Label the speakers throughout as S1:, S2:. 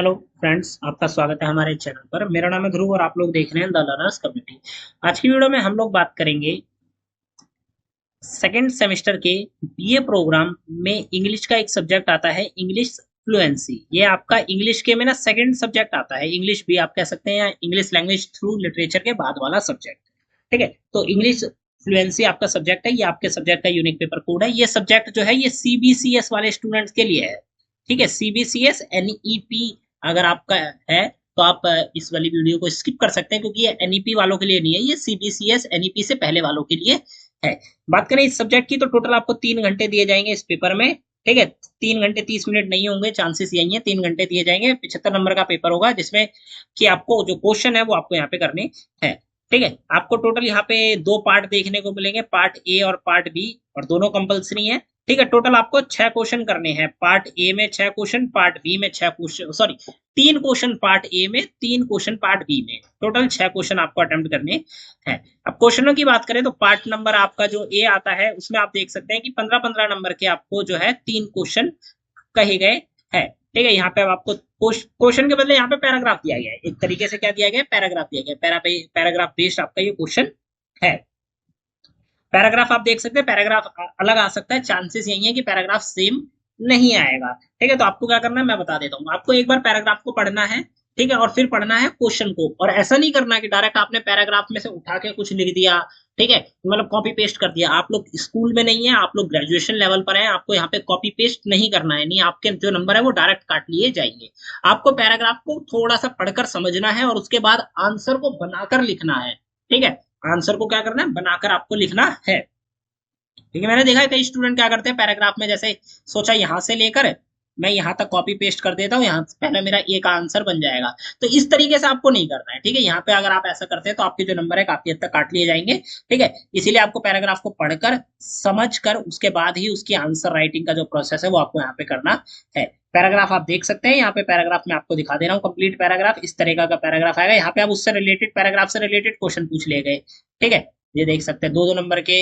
S1: Hello friends, आपका स्वागत है हमारे चैनल पर। मेरा नाम है ध्रुव और आप लोग देख रहे हैं द लर्नर्स कम्युनिटी। आज की वीडियो में हम लोग बात करेंगे सेकेंड सेमेस्टर के बीए प्रोग्राम में इंग्लिश का एक सब्जेक्ट आता है, इंग्लिश फ्लुएंसी। ये आपका इंग्लिश के में ना सेकेंड सब्जेक्ट आता है, इंग्लिश भी आप कह सकते हैं या इंग्लिश लैंग्वेज थ्रू लिटरेचर के बाद वाला सब्जेक्ट। ठीक है, तो इंग्लिश फ्लुएंसी आपका सब्जेक्ट है, ये आपके सब्जेक्ट का यूनिक पेपर कोड है। ये सब्जेक्ट जो है ये सीबीसीएस वाले स्टूडेंट्स के लिए है। ठीक है, सीबीसीएस एनईपी अगर आपका है तो आप इस वाली वीडियो को स्किप कर सकते हैं, क्योंकि ये एनईपी वालों के लिए नहीं है, ये सीबीसीएस एनईपी से पहले वालों के लिए है। बात करें इस सब्जेक्ट की तो टोटल आपको 3 घंटे दिए जाएंगे इस पेपर में। ठीक है, 3 घंटे 30 मिनट नहीं होंगे, चांसेस यही है 3 घंटे दिए जाएंगे। 75 नंबर का पेपर होगा, जिसमें कि आपको जो क्वेश्चन है वो आपको यहाँ पे करने हैं। ठीक है, आपको टोटल यहाँ पे 2 पार्ट देखने को मिलेंगे, पार्ट ए और पार्ट बी, और दोनों कंपलसरी है। ठीक है, टोटल आपको 6 क्वेश्चन करने हैं। पार्ट ए में 6 क्वेश्चन, पार्ट बी में 6 question, sorry 3 question part A में, 3 क्वेश्चन पार्ट बी में, टोटल 6 क्वेश्चन आपको अटेम्प्ट करने हैं। अब क्वेश्चनों की बात करें तो पार्ट नंबर आपका जो ए आता है उसमें आप देख सकते हैं कि 15-15 नंबर के आपको जो है 3 क्वेश्चन कहे गए हैं। ठीक है, यहाँ पे अब आपको क्वेश्चन के बदले यहाँ पे पैराग्राफ दिया गया है। एक तरीके से क्या दिया गया है, पैराग्राफ दिया गया है। पैराग्राफ बेस्ड आपका ये क्वेश्चन है। पैराग्राफ आप देख सकते हैं, पैराग्राफ अलग आ सकता है, चांसेस यही है कि पैराग्राफ सेम नहीं आएगा। ठीक है, तो आपको क्या करना है मैं बता देता हूँ। आपको एक बार पैराग्राफ को पढ़ना है, ठीक है, और फिर पढ़ना है क्वेश्चन को। और ऐसा नहीं करना कि डायरेक्ट आपने पैराग्राफ में से उठा के कुछ लिख दिया, ठीक है, मतलब कॉपी पेस्ट कर दिया। आप लोग स्कूल में नहीं है, आप लोग ग्रेजुएशन लेवल पर हैं, आपको यहाँ पे कॉपी पेस्ट नहीं करना है। नहीं, आपके जो नंबर है वो डायरेक्ट काट लिए जाएंगे। आपको पैराग्राफ को थोड़ा सा पढ़कर समझना है और उसके बाद आंसर को बनाकर लिखना है। ठीक है, आंसर को क्या करना है, बनाकर आपको लिखना है। ठीक है, मैंने देखा है कई स्टूडेंट क्या करते हैं पैराग्राफ में, जैसे सोचा यहां से लेकर मैं यहां तक कॉपी पेस्ट कर देता हूँ, यहाँ पहले मेरा ए का आंसर बन जाएगा। तो इस तरीके से आपको नहीं करना है। ठीक है, यहाँ पे अगर आप ऐसा करते हैं तो आपके जो नंबर है काफी हद तक काट लिए जाएंगे। ठीक है, इसीलिए आपको पैराग्राफ को पढ़कर समझ कर उसके बाद ही उसकी आंसर राइटिंग का जो प्रोसेस है वो आपको यहाँ पे करना है। पैराग्राफ आप देख सकते हैं, यहाँ पे पैराग्राफ में आपको दिखा दे रहा हूँ। कंप्लीट पैराग्राफ इस तरीका का पैराग्राफ आएगा। यहाँ पे आप उससे रिलेटेड पैराग्राफ से रिलेटेड क्वेश्चन पूछ लिए गए। ठीक है, ये देख सकते हैं 2-2 नंबर के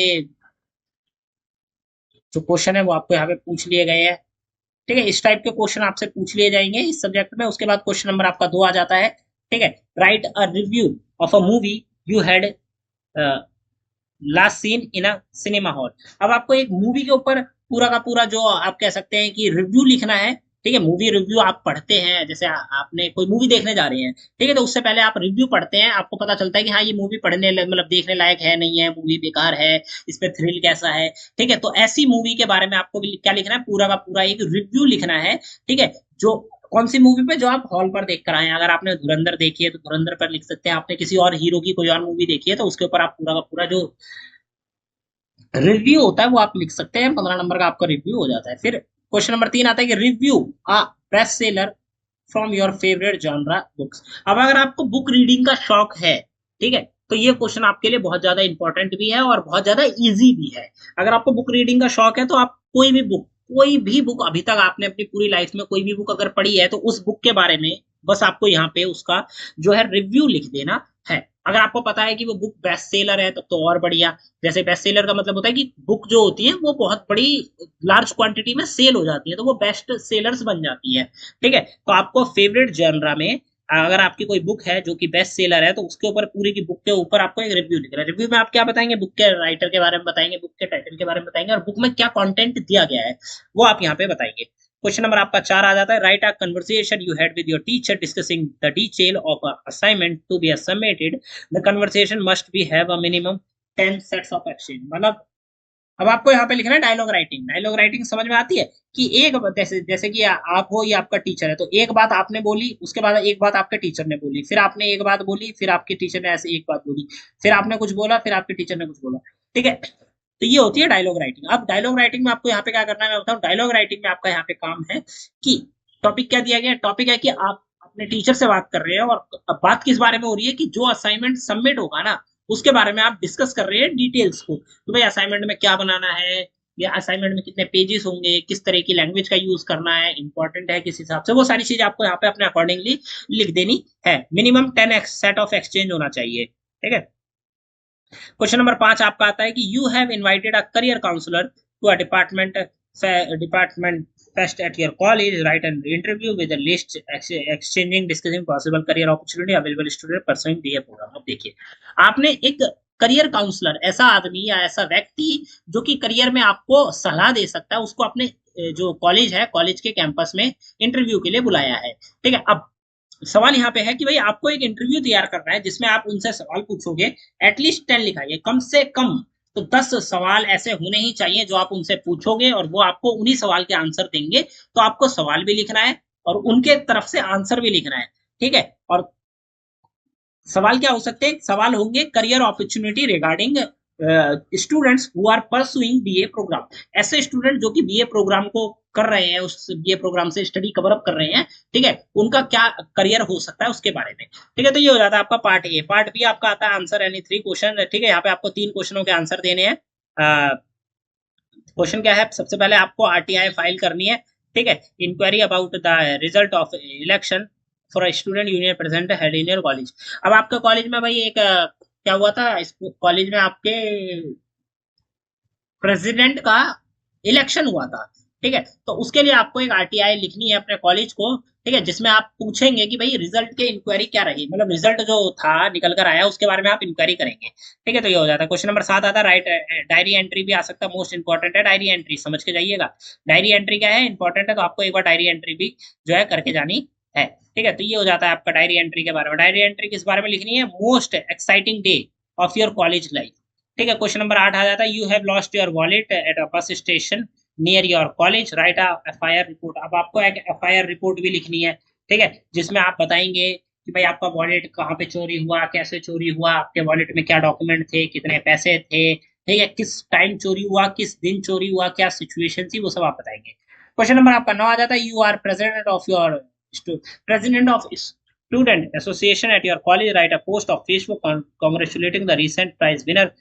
S1: जो क्वेश्चन है वो आपको यहाँ पे पूछ लिए गए हैं। ठीक है, इस टाइप के क्वेश्चन आपसे पूछ लिए जाएंगे इस सब्जेक्ट में। उसके बाद क्वेश्चन नंबर आपका 2 आ जाता है। ठीक है, write a review of a movie you had last seen in a cinema hall. अब आपको एक मूवी के ऊपर पूरा का पूरा जो आप कह सकते हैं कि रिव्यू लिखना है। ठीक है, मूवी रिव्यू आप पढ़ते हैं, जैसे आपने कोई मूवी देखने जा रहे हैं, ठीक है, तो उससे पहले आप रिव्यू पढ़ते हैं, आपको पता चलता है कि हाँ ये मूवी पढ़ने मतलब देखने लायक है नहीं है, मूवी बेकार है, इस पे थ्रिल कैसा है। ठीक है, तो ऐसी मूवी के बारे में आपको क्या लिखना है, पूरा का पूरा एक रिव्यू लिखना है। ठीक है, जो कौन सी मूवी पे, जो आप हॉल पर देख कर आए हैं। अगर आपने धुरंधर देखी है तो धुरंधर पर लिख सकते हैं, आपने किसी और हीरो की कोई और मूवी देखी है तो उसके ऊपर आप पूरा का पूरा जो रिव्यू होता है वो आप लिख सकते हैं। 15 नंबर का आपका रिव्यू हो जाता है। फिर क्वेश्चन नंबर 3 आता है कि review a best seller from your favourite genre books. अब अगर आपको बुक रीडिंग का शौक है, ठीक है, तो ये क्वेश्चन आपके लिए बहुत ज्यादा इंपॉर्टेंट भी है और बहुत ज्यादा इजी भी है। अगर आपको बुक रीडिंग का शौक है तो आप कोई भी बुक अभी तक आपने अपनी पूरी लाइफ में कोई भी बुक अगर पढ़ी है तो उस बुक के बारे में बस आपको यहाँ पे उसका जो है रिव्यू लिख देना है। अगर आपको पता है कि वो बुक बेस्ट सेलर है तब तो और बढ़िया। जैसे बेस्ट सेलर का मतलब होता है कि बुक जो होती है वो बहुत बड़ी लार्ज क्वांटिटी में सेल हो जाती है, तो वो बेस्ट सेलर्स बन जाती है। ठीक है, तो आपको फेवरेट जॉनरा में अगर आपकी कोई बुक है जो कि बेस्ट सेलर है तो उसके ऊपर, पूरी की बुक के ऊपर आपको एक रिव्यू लिखना है। रिव्यू में आप क्या बताएंगे, बुक के राइटर के बारे में बताएंगे, बुक के टाइटल के बारे में बताएंगे, और बुक में क्या कंटेंट दिया गया है वो आप यहाँ पे बताएंगे। क्वेश्चन नंबर आपका 4 आ जाता है। Write a conversation you had with your teacher discussing the detail of a assignment to be submitted. The conversation must be have a minimum 10 sets of exchange. मतलब अब आपको यहाँ पे लिखना है डायलॉग राइटिंग। डायलॉग राइटिंग समझ में आती है कि एक जैसे जैसे कि आप हो या आपका टीचर है, तो एक बात आपने बोली, उसके बाद एक बात आपके टीचर ने बोली, फिर आपने एक बात बोली, फिर आपके टीचर ने ऐसे एक बात बोली, फिर आपने कुछ बोला, फिर आपके टीचर ने कुछ बोला। ठीक है, तो ये होती है डायलॉग राइटिंग। अब डायलॉग राइटिंग में आपको यहाँ पे क्या करना है मैं बताऊँ। डायलॉग राइटिंग में आपका यहाँ पे काम है कि टॉपिक क्या दिया गया है। टॉपिक है कि आप अपने टीचर से बात कर रहे हैं, और अब बात किस बारे में हो रही है कि जो असाइनमेंट सबमिट होगा ना उसके बारे में आप डिस्कस कर रहे हैं डिटेल्स को। तो भाई असाइनमेंट में क्या बनाना है, या असाइनमेंट में कितने पेजेस होंगे, किस तरह की लैंग्वेज का यूज करना है, इंपॉर्टेंट है किस हिसाब से, वो सारी चीज आपको यहाँ पे अपने अकॉर्डिंगली लिख देनी है। मिनिमम 10 सेट ऑफ एक्सचेंज होना चाहिए। ठीक है, क्वेश्चन नंबर 5 आपका आता है कि you have invited a career counsellor to a department best at your college, write an interview with a list exchanging discussing possible career opportunity available student pursuing BA program। अब देखिए, आपने एक career counsellor, ऐसा आदमी या ऐसा व्यक्ति जो कि करियर में आपको सलाह दे सकता है, उसको अपने जो कॉलेज है, कॉलेज के कैंपस में इंटरव्यू के लिए बुलाया है। ठीक है, अब सवाल यहाँ पे है कि भाई आपको एक इंटरव्यू तैयार करना है जिसमें आप उनसे सवाल पूछोगे, एटलीस्ट 10 लिखाइए, कम से कम तो 10 सवाल ऐसे होने ही चाहिए जो आप उनसे पूछोगे और वो आपको उन्हीं सवाल के आंसर देंगे। तो आपको सवाल भी लिखना है और उनके तरफ से आंसर भी लिखना है। ठीक है, और सवाल क्या हो सकते हैं? सवाल होंगे career opportunity regarding students who are pursuing BA programme. ऐसे स्टूडेंट जो कि बीए प्रोग्राम को कर रहे हैं, उस बीए प्रोग्राम से स्टडी कवर अप कर रहे हैं, ठीक है, उनका क्या करियर हो सकता है उसके बारे में। ठीक है, तो ये हो जाता है आपका पार्ट ए। पार्ट बी आपका आता है आंसर एनी 3 क्वेश्चन। ठीक है, यहाँ पे आपको 3 क्वेश्चनों के आंसर देने हैं। क्वेश्चन क्या है? सबसे पहले आपको आरटीआई फाइल करनी है। ठीक है, inquiry about the result of election for a student union president head in your college. अब आपका कॉलेज में भाई एक क्या हुआ था, इस कॉलेज में आपके प्रेसिडेंट का इलेक्शन हुआ था। ठीक है, तो उसके लिए आपको एक आरटीआई लिखनी है अपने कॉलेज को। ठीक है, जिसमें आप पूछेंगे कि भाई रिजल्ट के इंक्वायरी क्या रही, मतलब रिजल्ट जो था निकल कर आया उसके बारे में आप इंक्वायरी करेंगे। ठीक है, तो ये हो जाता है। क्वेश्चन नंबर 7 आता है राइट डायरी एंट्री भी आ सकता है, मोस्ट इंपॉर्टेंट है डायरी एंट्री, समझ के जाइएगा। डायरी एंट्री क्या है, इंपॉर्टेंट है, तो आपको एक बार डायरी एंट्री भी जो है करके जानी है। ठीक है, तो ये हो जाता है आपका डायरी एंट्री के बारे में। डायरी एंट्री किस बारे में लिखनी है? Most exciting day of your college life. ठीक है, क्वेश्चन नंबर 8 आ जाता है, you have lost your wallet at a bus station near your college, write a FIR report. अब आपको एक एफआईआर रिपोर्ट भी लिखनी है। ठीक है, जिसमें आप बताएंगे कि भाई आपका वॉलेट कहाँ पे चोरी हुआ, कैसे चोरी हुआ, आपके वॉलेट में क्या डॉक्यूमेंट थे, कितने पैसे थे, ठीक है, किस टाइम चोरी हुआ, किस दिन चोरी हुआ, क्या सिचुएशन थी, वो सब आप बताएंगे। क्वेश्चन नंबर आपका 9 आ जाता है, you are president of student association at your college, write a post of Facebook congratulating the recent prize winner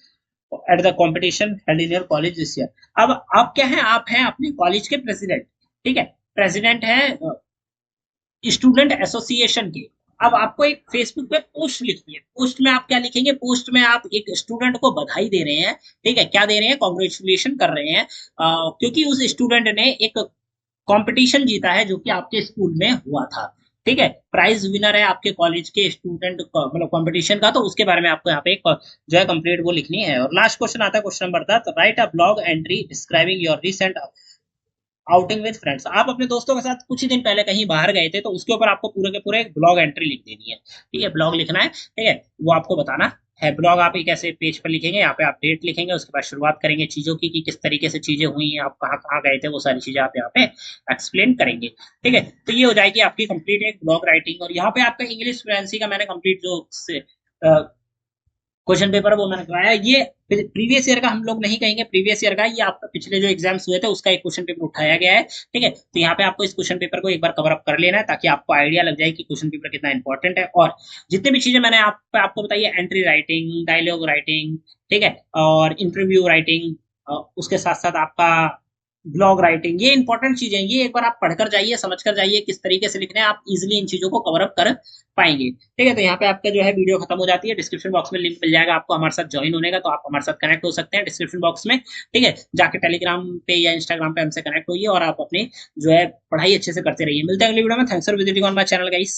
S1: at the competition held in your college this year. अब आप क्या है? आप हैं अपने कॉलेज के प्रेसिडेंट। ठीक है, प्रेसिडेंट है स्टूडेंट एसोसिएशन के। अब आपको एक फेसबुक पे पोस्ट लिखनी है। पोस्ट में आप क्या लिखेंगे? पोस्ट में आप एक स्टूडेंट को बधाई दे रहे हैं। ठीक है, क्या दे रहे हैं? कॉन्ग्रेचुलेशन कर रहे हैं, क्योंकि उस स्टूडेंट ने एक कंपटीशन जीता है जो कि आपके स्कूल में हुआ था। ठीक है, प्राइज विनर है आपके कॉलेज के स्टूडेंट, मतलब कंपटीशन का। तो उसके बारे में आपको यहाँ पे एक जो है कंप्लीट वो लिखनी है। और लास्ट क्वेश्चन आता है question number 10, right a blog entry describing your recent outing with friends. आप अपने दोस्तों के साथ कुछ ही दिन पहले कहीं बाहर गए थे, तो उसके ऊपर आपको पूरे के पूरे एक ब्लॉग एंट्री लिख देनी है। ठीक है, ब्लॉग लिखना है। ठीक है, वो आपको बताना है। ब्लॉग आप एक ऐसे पेज पर लिखेंगे, यहाँ पे आप डेट लिखेंगे, उसके बाद शुरुआत करेंगे चीजों की कि किस तरीके से चीजें हुई हैं, आप कहाँ कहाँ गए थे, वो सारी चीजें आप यहाँ पे एक्सप्लेन करेंगे। ठीक है, तो ये हो जाएगी आपकी कंप्लीट एक ब्लॉग राइटिंग। और यहाँ पे आपका इंग्लिश फ्लुएंसी का मैंने कंप्लीट जो क्वेश्चन पेपर वो मैंने कराया। ये प्रीवियस ईयर का हम लोग नहीं कहेंगे, प्रीवियस ईयर का, ये आपका पिछले जो एग्जाम्स हुए थे उसका एक क्वेश्चन पेपर उठाया गया है। ठीक है, तो यहाँ पे आपको इस क्वेश्चन पेपर को एक बार कवर अप कर लेना है ताकि आपको आइडिया लग जाए कि क्वेश्चन पेपर कितना इंपॉर्टेंट है। और जितनी भी चीजें मैंने आपको बताई है, एंट्री राइटिंग, डायलॉग राइटिंग, ठीक है, और इंटरव्यू राइटिंग, उसके साथ साथ आपका ब्लॉग राइटिंग, ये इंपॉर्टेंट चीजें, ये एक बार आप पढ़कर जाइए, समझ कर जाइए किस तरीके से लिखना है, आप इजिली इन चीजों को कवर अप कर पाएंगे। ठीक है, तो यहाँ पे आपका जो है वीडियो खत्म हो जाती है। डिस्क्रिप्शन बॉक्स में लिंक मिल जाएगा आपको हमारे साथ ज्वाइन होने का, तो आप हमारे साथ कनेक्ट हो सकते हैं डिस्क्रिप्शन बॉक्स में। ठीक है, जाके टेलीग्राम पे या इंस्टाग्राम पे हमसे कनेक्ट होइए और आप अपनी जो है पढ़ाई अच्छे से करते रहिए। मिलते हैं अगली वीडियो में। Thanks for visiting on my channel guys.